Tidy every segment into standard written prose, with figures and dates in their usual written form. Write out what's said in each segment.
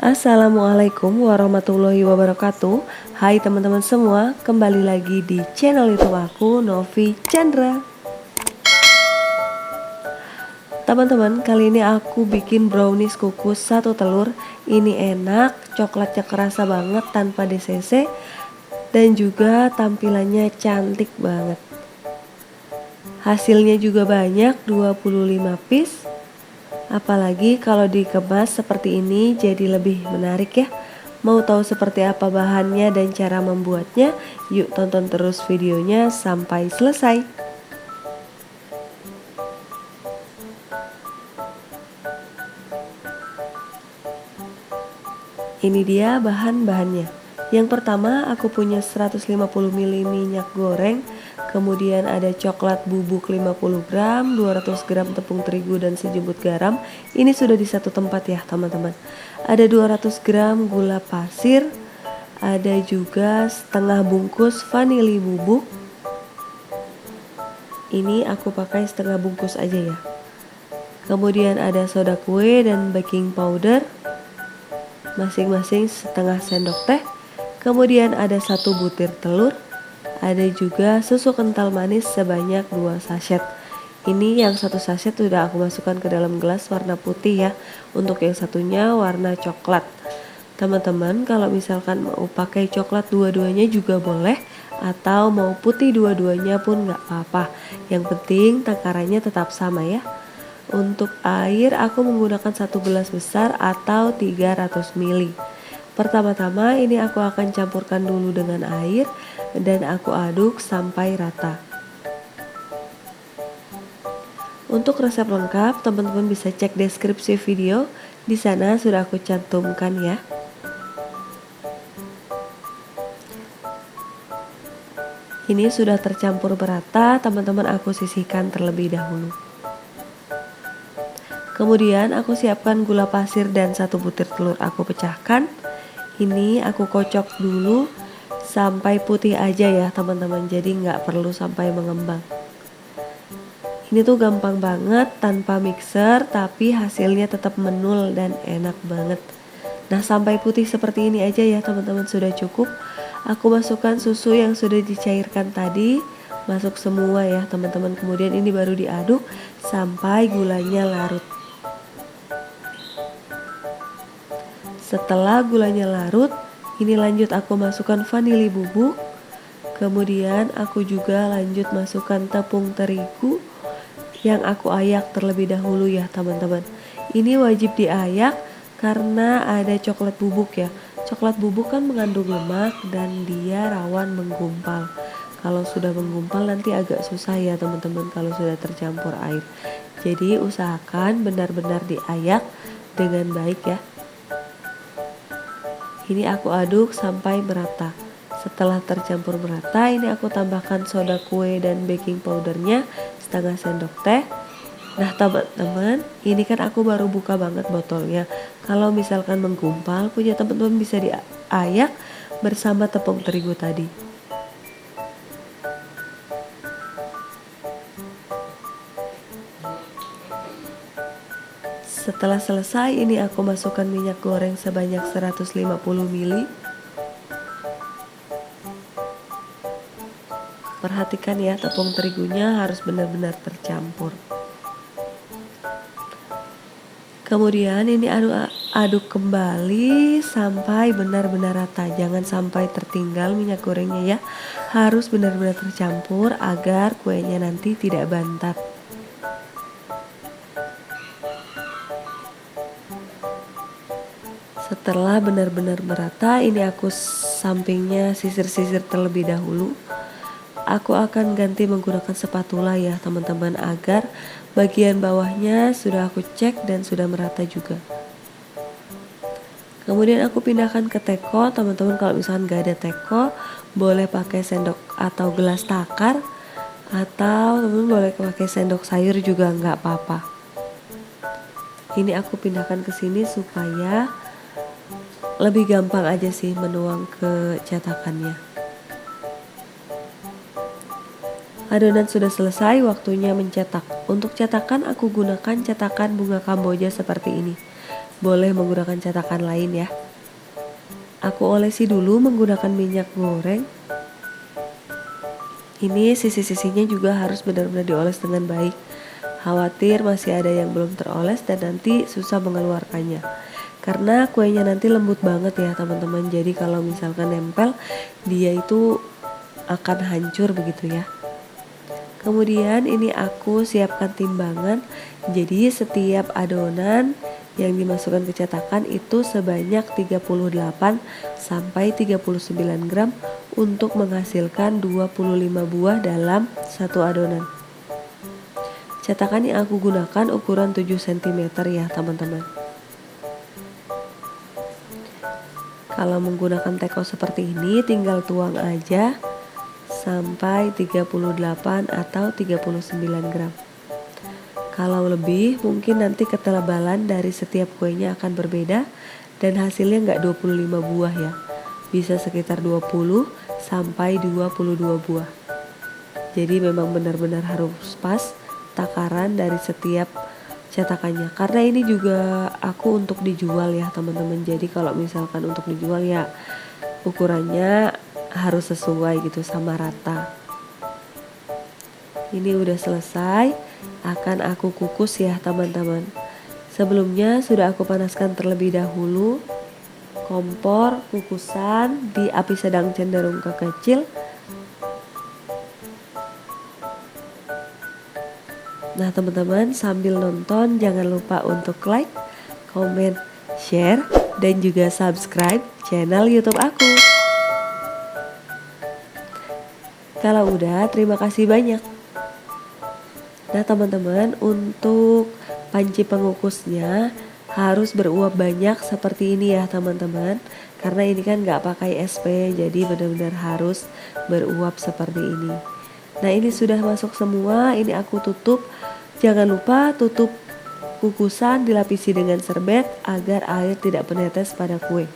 Assalamualaikum warahmatullahi wabarakatuh. Hai teman-teman semua, kembali lagi di channel YouTube aku, Novi Chandra. Teman-teman, kali ini aku bikin brownies kukus 1 telur. Ini enak, coklatnya kerasa banget tanpa DCC, dan juga tampilannya cantik banget. Hasilnya juga banyak, 25 piece. Apalagi kalau dikemas seperti ini jadi lebih menarik ya. Mau tahu seperti apa bahannya dan cara membuatnya? Yuk tonton terus videonya sampai selesai. Ini dia bahan-bahannya. Yang pertama aku punya 150 ml minyak goreng, kemudian ada coklat bubuk 50 gram, 200 gram tepung terigu dan sejumput garam. Ini sudah di satu tempat ya teman-teman. Ada 200 gram gula pasir, ada juga setengah bungkus vanili bubuk. Ini aku pakai setengah bungkus aja ya. Kemudian ada soda kue dan baking powder, masing-masing setengah sendok teh. Kemudian ada 1 butir telur, ada juga susu kental manis sebanyak 2 sachet. Ini yang 1 sachet sudah aku masukkan ke dalam gelas warna putih ya. Untuk yang satunya warna coklat. Teman-teman kalau misalkan mau pakai coklat dua-duanya juga boleh, atau mau putih dua-duanya pun nggak apa-apa. Yang penting takarannya tetap sama ya. Untuk air aku menggunakan 1 gelas besar atau 300 ml. Pertama-tama ini aku akan campurkan dulu dengan air dan aku aduk sampai rata. Untuk resep lengkap teman-teman bisa cek deskripsi video, di sana sudah aku cantumkan ya. Ini sudah tercampur merata, teman-teman aku sisihkan terlebih dahulu. Kemudian aku siapkan gula pasir dan 1 butir telur aku pecahkan. Ini aku kocok dulu sampai putih aja ya teman-teman, jadi nggak perlu sampai mengembang. Ini tuh gampang banget tanpa mixer, tapi hasilnya tetap menul dan enak banget. Nah sampai putih seperti ini aja ya teman-teman, sudah cukup. Aku masukkan susu yang sudah dicairkan tadi, masuk semua ya teman-teman. Kemudian ini baru diaduk sampai gulanya larut. Setelah gulanya larut, ini lanjut aku masukkan vanili bubuk. Kemudian aku juga lanjut masukkan tepung terigu yang aku ayak terlebih dahulu ya teman-teman. Ini wajib diayak karena ada coklat bubuk ya. Coklat bubuk kan mengandung lemak dan dia rawan menggumpal. Kalau sudah menggumpal nanti agak susah ya teman-teman kalau sudah tercampur air. Jadi usahakan benar-benar diayak dengan baik ya. Ini aku aduk sampai merata. Setelah tercampur merata, ini aku tambahkan soda kue dan baking powdernya setengah sendok teh. Nah teman-teman, ini kan aku baru buka banget botolnya. Kalau misalkan menggumpal, punya teman-teman bisa diayak bersama tepung terigu tadi. Setelah selesai, ini aku masukkan minyak goreng sebanyak 150 ml. Perhatikan ya, tepung terigunya harus benar-benar tercampur. Kemudian ini aduk kembali sampai benar-benar rata. Jangan sampai tertinggal minyak gorengnya ya. Harus benar-benar tercampur agar kuenya nanti tidak bantat. Setelah benar-benar merata, ini aku sampingnya sisir-sisir terlebih dahulu. Aku akan ganti menggunakan spatula ya teman-teman, agar bagian bawahnya sudah aku cek dan sudah merata juga. Kemudian aku pindahkan ke teko. Teman-teman kalau misalkan gak ada teko, boleh pakai sendok atau gelas takar, atau teman-teman boleh pakai sendok sayur juga nggak apa-apa. Ini aku pindahkan ke sini supaya lebih gampang aja sih menuang ke cetakannya. Adonan sudah selesai, waktunya mencetak. Untuk cetakan aku gunakan cetakan bunga kamboja seperti ini. boleh menggunakan cetakan lain ya. Aku olesi dulu menggunakan minyak goreng. Ini sisi-sisinya juga harus benar-benar dioles dengan baik. Khawatir masih ada yang belum teroles dan nanti susah mengeluarkannya. Karena kuenya nanti lembut banget ya teman-teman. Jadi kalau misalkan nempel, dia itu akan hancur begitu ya. Kemudian ini aku siapkan timbangan. Jadi setiap adonan yang dimasukkan ke cetakan itu sebanyak 38 sampai 39 gram untuk menghasilkan 25 buah dalam satu adonan. Cetakan yang aku gunakan ukuran 7 cm ya teman-teman. Kalau menggunakan teko seperti ini tinggal tuang aja sampai 38 atau 39 gram. Kalau lebih mungkin nanti ketebalan dari setiap kuenya akan berbeda dan hasilnya nggak 25 buah ya. Bisa sekitar 20 sampai 22 buah. Jadi memang benar-benar harus pas takaran dari setiap cetakannya. Karena ini juga aku untuk dijual ya teman-teman. Jadi kalau misalkan untuk dijual ya ukurannya harus sesuai gitu sama rata. Ini udah selesai, akan aku kukus ya teman-teman. Sebelumnya sudah aku panaskan terlebih dahulu kompor kukusan di api sedang cenderung ke kecil. Nah teman-teman, sambil nonton jangan lupa untuk like, comment, share, dan juga subscribe channel YouTube aku. Kalau udah, terima kasih banyak. Nah teman-teman, untuk panci pengukusnya harus beruap banyak seperti ini ya teman-teman. Karena ini kan nggak pakai SP, jadi benar-benar harus beruap seperti ini. Nah ini sudah masuk semua, ini aku tutup. Jangan lupa tutup kukusan dilapisi dengan serbet agar air tidak menetes pada kue.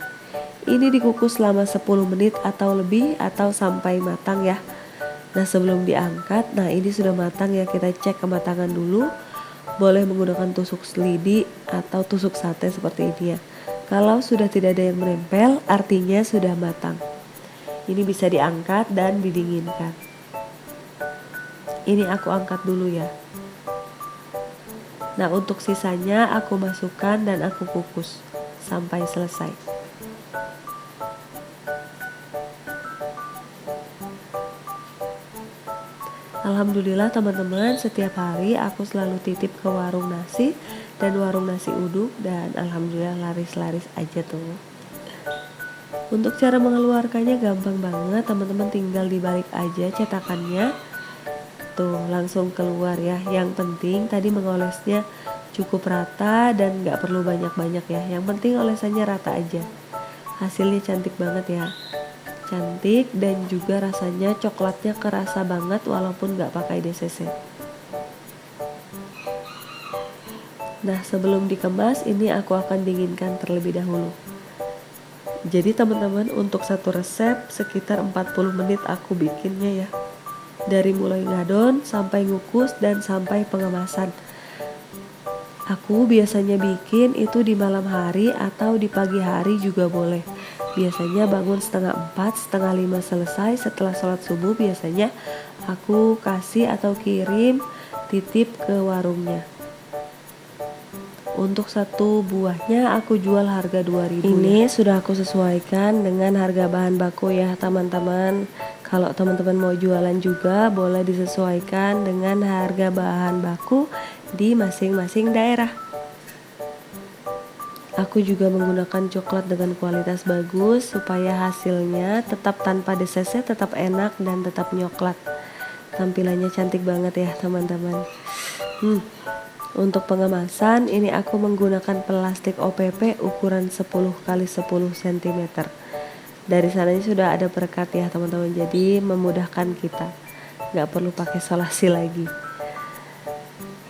Ini dikukus selama 10 menit atau lebih atau sampai matang ya. Nah sebelum diangkat, nah ini sudah matang ya, kita cek kematangan dulu. Boleh menggunakan tusuk lidi atau tusuk sate seperti ini ya. Kalau sudah tidak ada yang menempel, artinya sudah matang. Ini bisa diangkat dan didinginkan. Ini aku angkat dulu ya. Nah untuk sisanya aku masukkan dan aku kukus sampai selesai. Alhamdulillah teman-teman, setiap hari aku selalu titip ke warung nasi dan warung nasi uduk dan alhamdulillah laris-laris aja tuh. Untuk cara mengeluarkannya gampang banget teman-teman, tinggal dibalik aja cetakannya. Tuh langsung keluar ya. Yang penting tadi mengolesnya cukup rata dan gak perlu banyak-banyak ya. Yang penting olesannya rata aja. Hasilnya cantik banget ya. Cantik dan juga rasanya coklatnya kerasa banget walaupun gak pakai DCC. Nah sebelum dikemas ini aku akan dinginkan terlebih dahulu. Jadi teman-teman, untuk satu resep sekitar 40 menit aku bikinnya ya. Dari mulai ngadon sampai ngukus dan sampai pengemasan. Aku biasanya bikin itu di malam hari atau di pagi hari juga boleh. Biasanya bangun setengah 4, setengah 5 selesai. Setelah sholat subuh biasanya aku kasih atau kirim titip ke warungnya. Untuk satu buahnya aku jual harga 2.000. Ini sudah aku sesuaikan dengan harga bahan baku ya teman-teman. Kalau teman-teman mau jualan juga boleh disesuaikan dengan harga bahan baku di masing-masing daerah. Aku juga menggunakan coklat dengan kualitas bagus supaya hasilnya tetap tanpa DCC, tetap enak dan tetap nyoklat. Tampilannya cantik banget ya teman-teman. Untuk pengemasan ini aku menggunakan plastik OPP ukuran 10 x 10 cm. Dari sananya sudah ada perekat ya teman-teman, jadi memudahkan kita. Gak perlu pakai solasi lagi.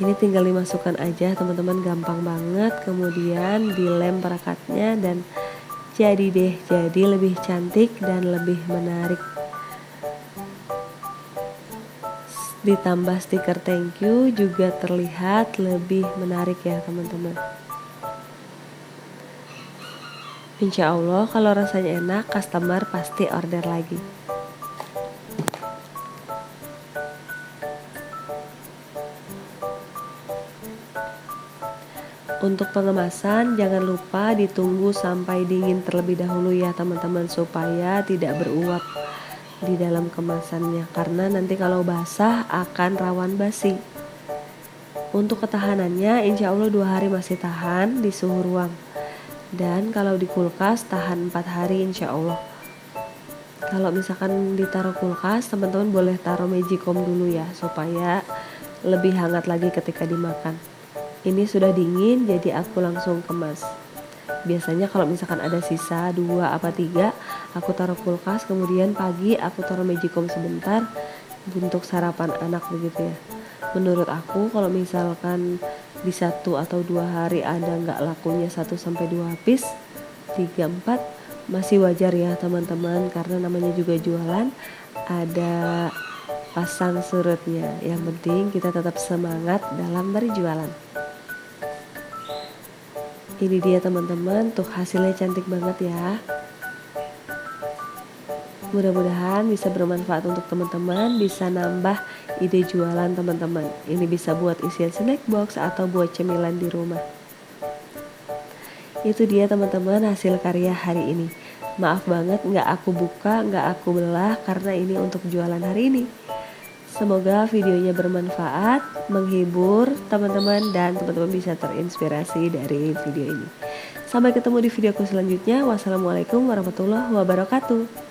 Ini tinggal dimasukkan aja teman-teman, gampang banget. Kemudian dilem perekatnya dan jadi deh, jadi lebih cantik dan lebih menarik. Ditambah stiker thank you juga terlihat lebih menarik ya teman-teman. Insya Allah kalau rasanya enak, customer pasti order lagi. Untuk pengemasan jangan lupa ditunggu sampai dingin terlebih dahulu ya teman-teman, supaya tidak beruap di dalam kemasannya, karena nanti kalau basah akan rawan basi. Untuk ketahanannya insya Allah 2 hari masih tahan di suhu ruang, dan kalau di kulkas tahan 4 hari insya Allah. Kalau misalkan ditaruh kulkas, teman-teman boleh taruh magicom dulu ya, supaya lebih hangat lagi ketika dimakan. Ini sudah dingin, jadi aku langsung kemas. Biasanya kalau misalkan ada sisa 2 apa 3, aku taruh kulkas, kemudian pagi aku taruh magicom sebentar untuk sarapan anak begitu ya. Menurut aku kalau misalkan di 1 atau 2 hari ada nggak lakunya 1 sampai 2 piece, 3, 4 masih wajar ya teman-teman, karena namanya juga jualan, ada pasang surutnya. Yang penting kita tetap semangat dalam berjualan. Ini dia teman-teman, tuh hasilnya cantik banget ya. Mudah-mudahan bisa bermanfaat untuk teman-teman, bisa nambah ide jualan teman-teman. Ini bisa buat isian snack box atau buat cemilan di rumah. Itu dia teman-teman hasil karya hari ini. Maaf banget nggak aku buka, nggak aku belah, karena ini untuk jualan hari ini. Semoga videonya bermanfaat, menghibur teman-teman, dan teman-teman bisa terinspirasi dari video ini. Sampai ketemu di videoku selanjutnya. Wassalamualaikum warahmatullahi wabarakatuh.